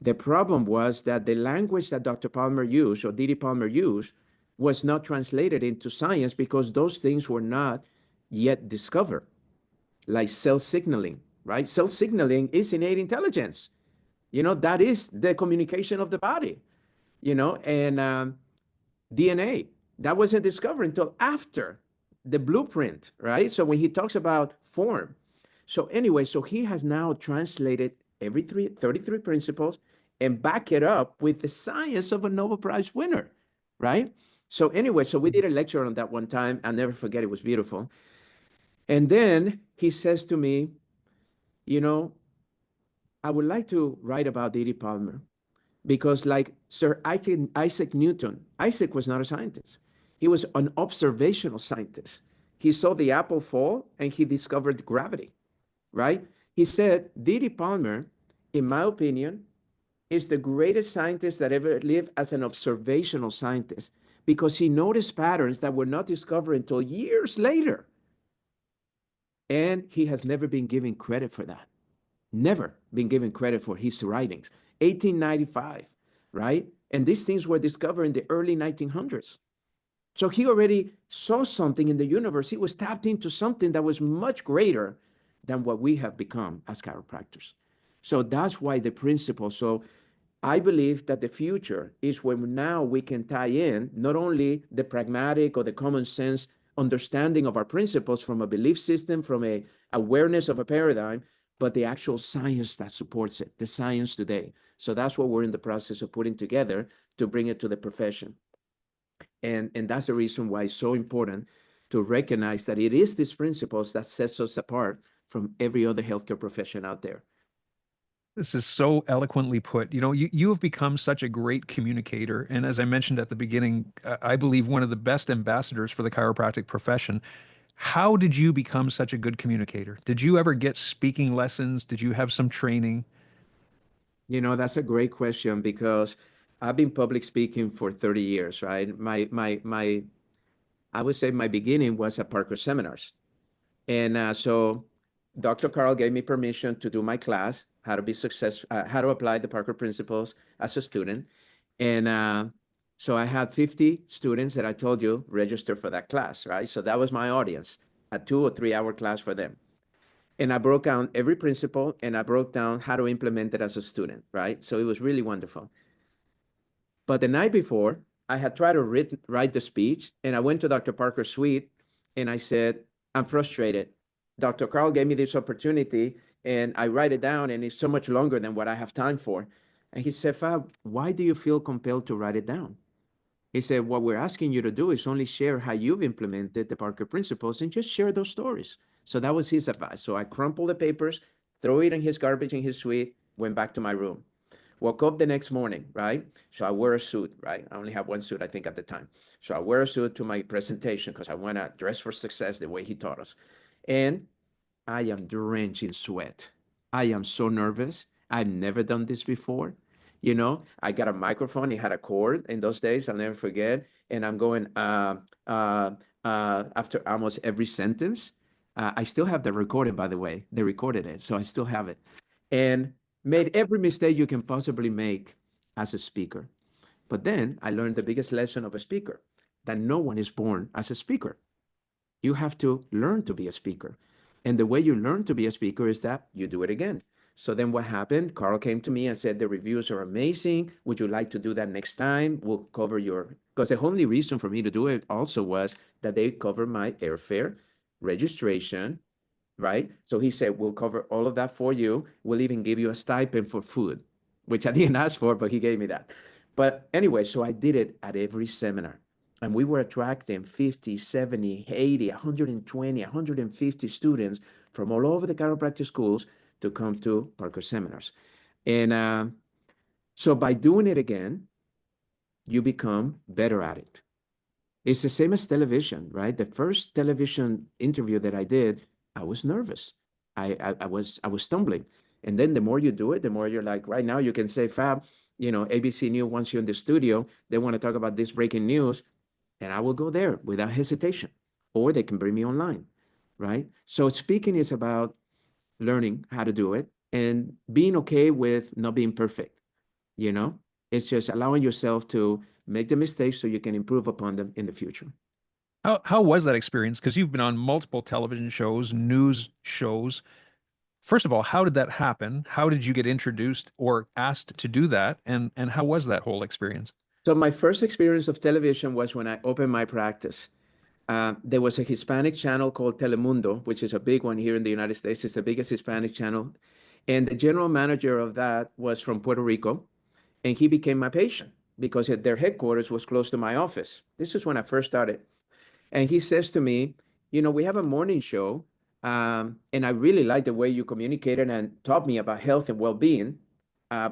The problem was that the language that Dr. Palmer used, or Didi Palmer used, was not translated into science because those things were not yet discovered, like cell signaling, right? Cell signaling is innate intelligence. That is the communication of the body, and DNA. That wasn't discovered until after the blueprint, right? So when he talks about form. So anyway, so he has now translated 33 principles and back it up with the science of a Nobel Prize winner, right? So anyway, so we did a lecture on that one time. I'll never forget. It was beautiful. And then he says to me, I would like to write about Didi Palmer because, like Sir Isaac Newton, Isaac was not a scientist. He was an observational scientist. He saw the apple fall and he discovered gravity, right? He said, Didi Palmer, in my opinion, is the greatest scientist that ever lived as an observational scientist because he noticed patterns that were not discovered until years later. And he has never been given credit for that. Never been given credit for his writings. 1895, right? And these things were discovered in the early 1900s. So he already saw something in the universe. He was tapped into something that was much greater than what we have become as chiropractors. So that's why the principle. So I believe that the future is when now we can tie in not only the pragmatic or the common sense understanding of our principles from a belief system, from a awareness of a paradigm, but the actual science that supports it, the science today. So that's what we're in the process of putting together to bring it to the profession. And that's the reason why it's so important to recognize that it is these principles that sets us apart from every other healthcare profession out there. This is so eloquently put. You have become such a great communicator. And as I mentioned at the beginning, I believe one of the best ambassadors for the chiropractic profession. How did you become such a good communicator? Did you ever get speaking lessons? Did you have some training? That's a great question because I've been public speaking for 30 years, right? I would say my beginning was at Parker seminars. And so Dr. Carl gave me permission to do my class, how to apply the Parker principles as a student. And so I had 50 students that I told you register for that class, right? So that was my audience, a 2 or 3 hour class for them. And I broke down every principle and I broke down how to implement it as a student, right? So it was really wonderful. But the night before, I had tried to write the speech, and I went to Dr. Parker's suite, and I said, I'm frustrated. Dr. Carl gave me this opportunity, and I write it down, and it's so much longer than what I have time for. And he said, Fab, why do you feel compelled to write it down? He said, what we're asking you to do is only share how you've implemented the Parker principles and just share those stories. So that was his advice. So I crumpled the papers, throw it in his garbage in his suite, went back to my room. Woke up the next morning, right? So I wear a suit, right? I only have one suit, I think, at the time. So I wear a suit to my presentation because I want to dress for success the way he taught us. And I am drenched in sweat. I am so nervous. I've never done this before. I got a microphone. It had a cord in those days. I'll never forget. And I'm going after almost every sentence. I still have the recording, by the way. They recorded it, so I still have it. And made every mistake you can possibly make as a speaker. But then I learned the biggest lesson of a speaker, that no one is born as a speaker. You have to learn to be a speaker. And the way you learn to be a speaker is that you do it again. So then what happened? Carl came to me and said, the reviews are amazing. Would you like to do that next time? We'll cover because the only reason for me to do it also was that they cover my airfare, registration, right? So he said, we'll cover all of that for you. We'll even give you a stipend for food, which I didn't ask for, but he gave me that. But anyway, so I did it at every seminar. And we were attracting 50, 70, 80, 120, 150 students from all over the chiropractic schools to come to Parker seminars. And so by doing it again, you become better at it. It's the same as television, right? The first television interview that I did, I was nervous. I was stumbling. And then the more you do it, the more you're like, right now you can say, Fab, ABC News wants you in the studio. They want to talk about this breaking news. And I will go there without hesitation. Or they can bring me online, right? So speaking is about learning how to do it and being okay with not being perfect. you know? It's just allowing yourself to make the mistakes so you can improve upon them in the future. How was that experience? Because you've been on multiple television shows, news shows. First of all, how did that happen? How did you get introduced or asked to do that? And how was that whole experience? So my first experience of television was when I opened my practice. There was a Hispanic channel called Telemundo, which is a big one here in the United States. It's the biggest Hispanic channel. And the general manager of that was from Puerto Rico, and he became my patient because their headquarters was close to my office. This is when I first started. And he says to me, we have a morning show, and I really like the way you communicated and taught me about health and well-being.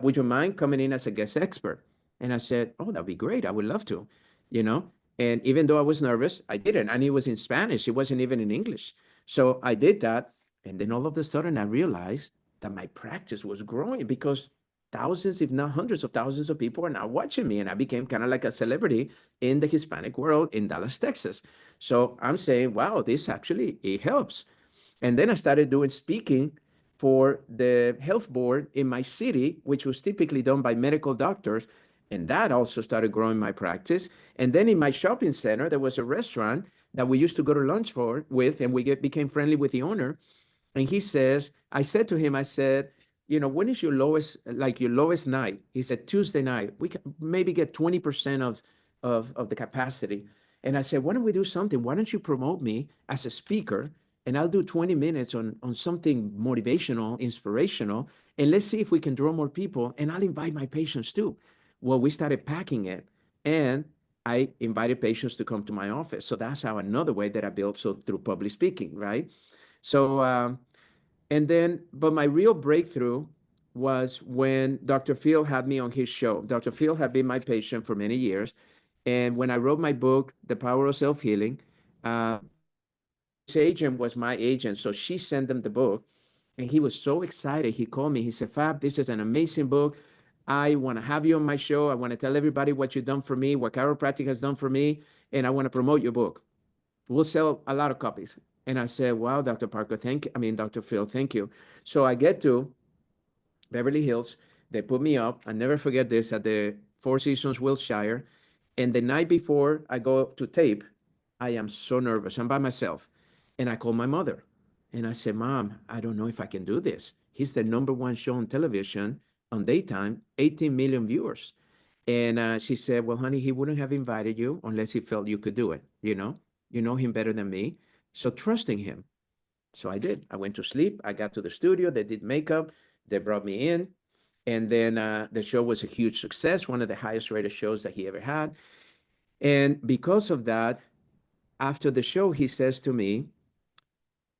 Would you mind coming in as a guest expert? And I said, oh, that'd be great. I would love to, you know. And even though I was nervous, I didn't. And it was in Spanish. It wasn't even in English. So I did that. And then all of a sudden, I realized that my practice was growing because thousands, if not hundreds of thousands of people are now watching me. And I became kind of like a celebrity in the Hispanic world in Dallas, Texas. So I'm saying, wow, this actually, it helps. And then I started doing speaking for the health board in my city, which was typically done by medical doctors. And that also started growing my practice. And then in my shopping center, there was a restaurant that we used to go to lunch with, and became friendly with the owner. And he says, I said to him, I said, when is your lowest night? He said, Tuesday night. We can maybe get 20% of the capacity. And I said, why don't we do something? Why don't you promote me as a speaker? And I'll do 20 minutes on something motivational, inspirational. And let's see if we can draw more people. And I'll invite my patients too. Well, we started packing it. And I invited patients to come to my office. So that's how another way that I built, so through public speaking, right? So, but my real breakthrough was when Dr. Phil had me on his show. Dr. Phil had been my patient for many years. And when I wrote my book, The Power of Self-Healing, his agent was my agent. So she sent him the book. And he was so excited. He called me. He said, Fab, this is an amazing book. I want to have you on my show. I want to tell everybody what you've done for me, what chiropractic has done for me. And I want to promote your book. We'll sell a lot of copies. And I said, wow, Dr. Parker, Dr. Phil, thank you. So I get to Beverly Hills. They put me up. I never forget this, at the Four Seasons Wilshire. And the night before I go to tape, I am so nervous. I'm by myself. And I call my mother. And I said, Mom, I don't know if I can do this. He's the #1 show on television on daytime, 18 million viewers. And she said, well, honey, he wouldn't have invited you unless he felt you could do it. You know him better than me. So trusting him. So I did. I went to sleep. I got to the studio. They did makeup. They brought me in. And then the show was a huge success, one of the highest rated shows that he ever had. And because of that, after the show, he says to me,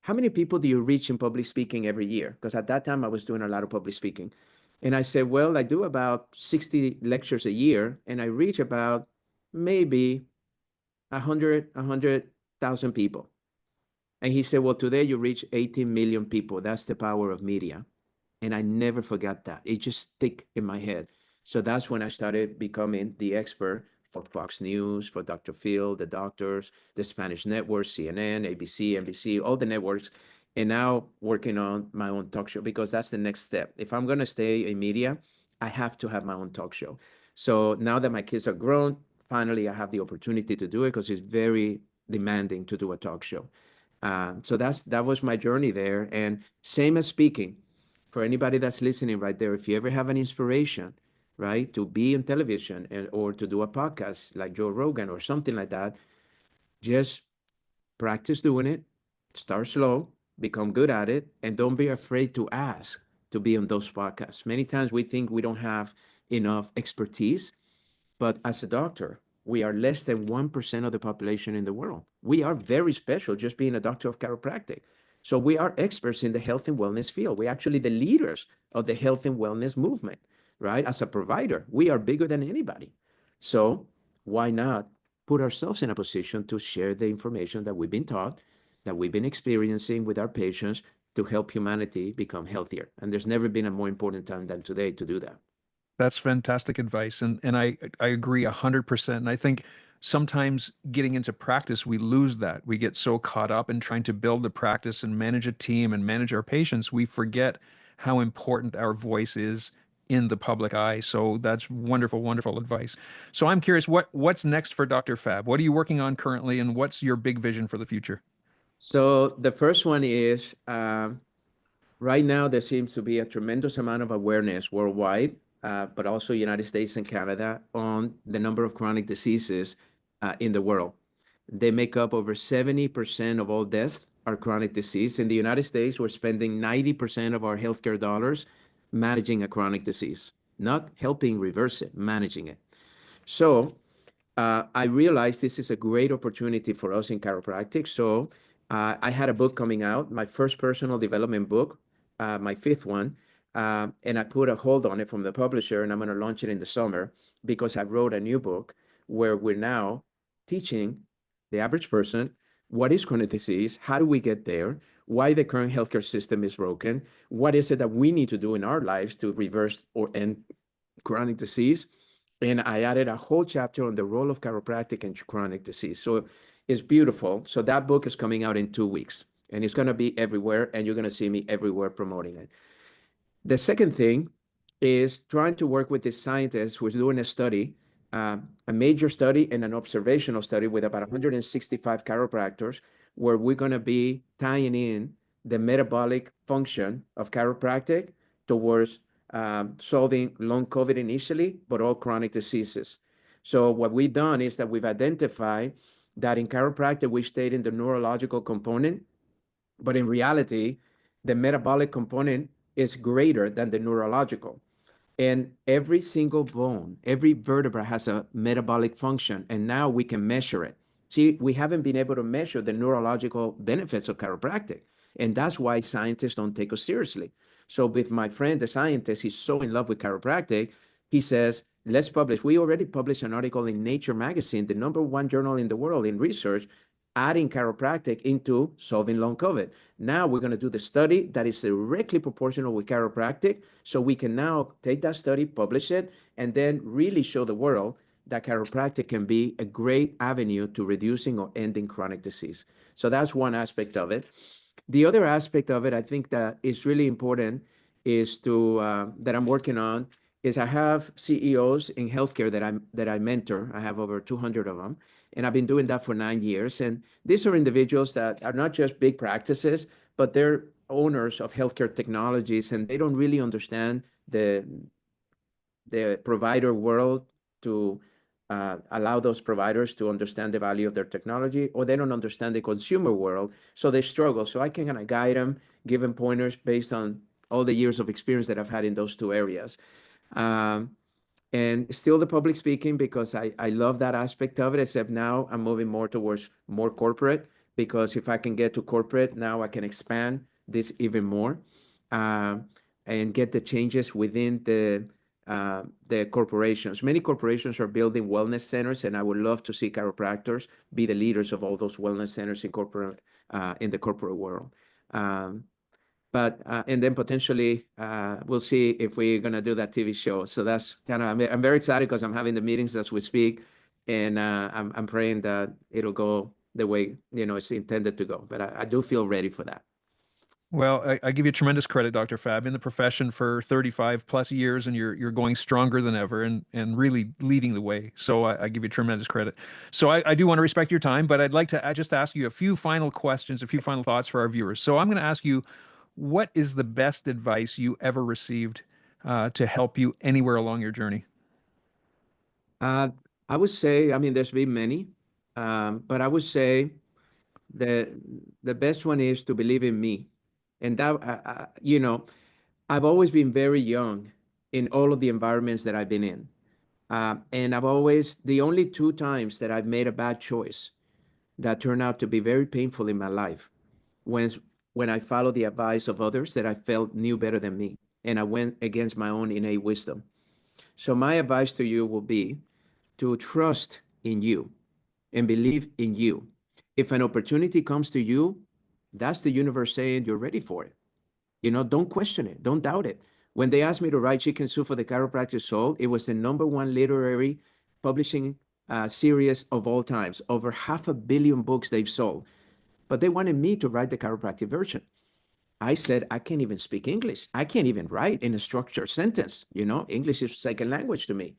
how many people do you reach in public speaking every year? Because at that time, I was doing a lot of public speaking. And I said, well, I do about 60 lectures a year, and I reach about maybe 100,000 people. And he said, well, today you reach 18 million people. That's the power of media. And I never forgot that. It just stick in my head. So that's when I started becoming the expert for Fox News, for Dr. Phil, the doctors, the Spanish networks, CNN, ABC, NBC, all the networks. And now working on my own talk show, because that's the next step. If I'm going to stay in media, I have to have my own talk show. So now that my kids are grown, finally I have the opportunity to do it, because it's very demanding to do a talk show. So that was my journey there. And same as speaking, for anybody that's listening right there, if you ever have an inspiration, right, to be on television or to do a podcast like Joe Rogan or something like that, just practice doing it, start slow, become good at it, and don't be afraid to ask to be on those podcasts. Many times we think we don't have enough expertise, but as a doctor, we are less than 1% of the population in the world. We are very special just being a doctor of chiropractic. So we are experts in the health and wellness field. We're actually the leaders of the health and wellness movement, right? As a provider, we are bigger than anybody. So why not put ourselves in a position to share the information that we've been taught, that we've been experiencing with our patients, to help humanity become healthier? And there's never been a more important time than today to do that. That's fantastic advice. And I agree 100%. And I think sometimes getting into practice, we lose that. We get so caught up in trying to build the practice and manage a team and manage our patients, we forget how important our voice is in the public eye. So that's wonderful, wonderful advice. So I'm curious, what's next for Dr. Fab? What are you working on currently, and what's your big vision for the future? So the first one is right now there seems to be a tremendous amount of awareness worldwide, but also United States and Canada on the number of chronic diseases in the world. They make up over 70% of all deaths are chronic disease. In the United States, we're spending 90% of our healthcare dollars managing a chronic disease, not helping reverse it, managing it. So I realized this is a great opportunity for us in chiropractic. So I had a book coming out, my first personal development book, my fifth one, and I put a hold on it from the publisher, and I'm going to launch it in the summer because I wrote a new book where we're now teaching the average person what is chronic disease, how do we get there, why the current healthcare system is broken, what is it that we need to do in our lives to reverse or end chronic disease. And I added a whole chapter on the role of chiropractic and chronic disease. So it's beautiful. So that book is coming out in 2 weeks, and it's going to be everywhere, and you're going to see me everywhere promoting it. The second thing is trying to work with this scientist who's doing a study, a major study and an observational study with about 165 chiropractors, where we're going to be tying in the metabolic function of chiropractic towards solving long COVID initially, but all chronic diseases. So what we've done is that we've identified that in chiropractic, we stayed in the neurological component, but in reality, the metabolic component is greater than the neurological. And every single bone, every vertebra has a metabolic function, and now we can measure it. See, we haven't been able to measure the neurological benefits of chiropractic, and that's why scientists don't take us seriously. So with my friend, the scientist, he's so in love with chiropractic, he says, let's publish. We already published an article in Nature magazine, the #1 journal in the world in research, adding chiropractic into solving long COVID. Now we're going to do the study that is directly proportional with chiropractic. So we can now take that study, publish it, and then really show the world that chiropractic can be a great avenue to reducing or ending chronic disease. So that's one aspect of it. The other aspect of it, I think that is really important is that I'm working on is I have CEOs in healthcare that I mentor. I have over 200 of them. And I've been doing that for 9 years. And these are individuals that are not just big practices, but they're owners of healthcare technologies, and they don't really understand the provider world to allow those providers to understand the value of their technology, or they don't understand the consumer world, so they struggle. So I can kind of guide them, give them pointers based on all the years of experience that I've had in those two areas. And still the public speaking, because I love that aspect of it, except now I'm moving more towards more corporate, because if I can get to corporate, now I can expand this even more and get the changes within the corporations. Many corporations are building wellness centers, and I would love to see chiropractors be the leaders of all those wellness centers in the corporate world. And then potentially we'll see if we're going to do that TV show. So that's kind of, I'm very excited because I'm having the meetings as we speak, and I'm praying that it'll go the way, it's intended to go. But I do feel ready for that. Well, I give you tremendous credit, Dr. Fab, in the profession for 35 plus years, and you're going stronger than ever and really leading the way. So I give you tremendous credit. So I do want to respect your time, but I'd like to just ask you a few final questions, a few final thoughts for our viewers. So I'm going to ask you, what is the best advice you ever received to help you anywhere along your journey? Uh, I would say, I mean, there's been many, but I would say the the best one is to believe in me. And that, I've always been very young in all of the environments that I've been in. And the only two times that I've made a bad choice that turned out to be very painful in my life was when I followed the advice of others that I felt knew better than me. And I went against my own innate wisdom. So my advice to you will be to trust in you and believe in you. If an opportunity comes to you, that's the universe saying you're ready for it. Don't question it. Don't doubt it. When they asked me to write Chicken Soup for the Chiropractic Soul, it was the #1 literary publishing series of all times. Over 500 million books they've sold. But they wanted me to write the chiropractic version. I said, I can't even speak English. I can't even write in a structured sentence. English is second language to me.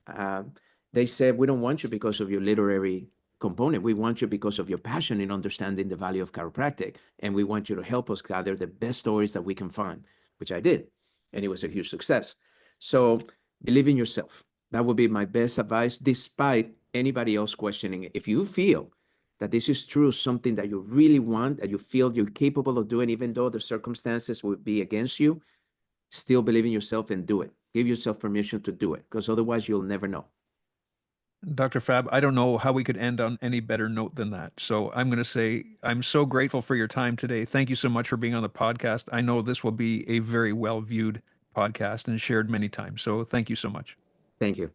Uh, they said, we don't want you because of your literary component. We want you because of your passion in understanding the value of chiropractic. And we want you to help us gather the best stories that we can find, which I did. And it was a huge success. So believe in yourself. That would be my best advice, despite anybody else questioning it. If you feel that this is true, something that you really want, that you feel you're capable of doing, even though the circumstances would be against you, still believe in yourself and do it. Give yourself permission to do it, because otherwise you'll never know. Dr. Fab, I don't know how we could end on any better note than that. So I'm going to say I'm so grateful for your time today. Thank you so much for being on the podcast. I know this will be a very well viewed podcast and shared many times. So thank you so much. Thank you.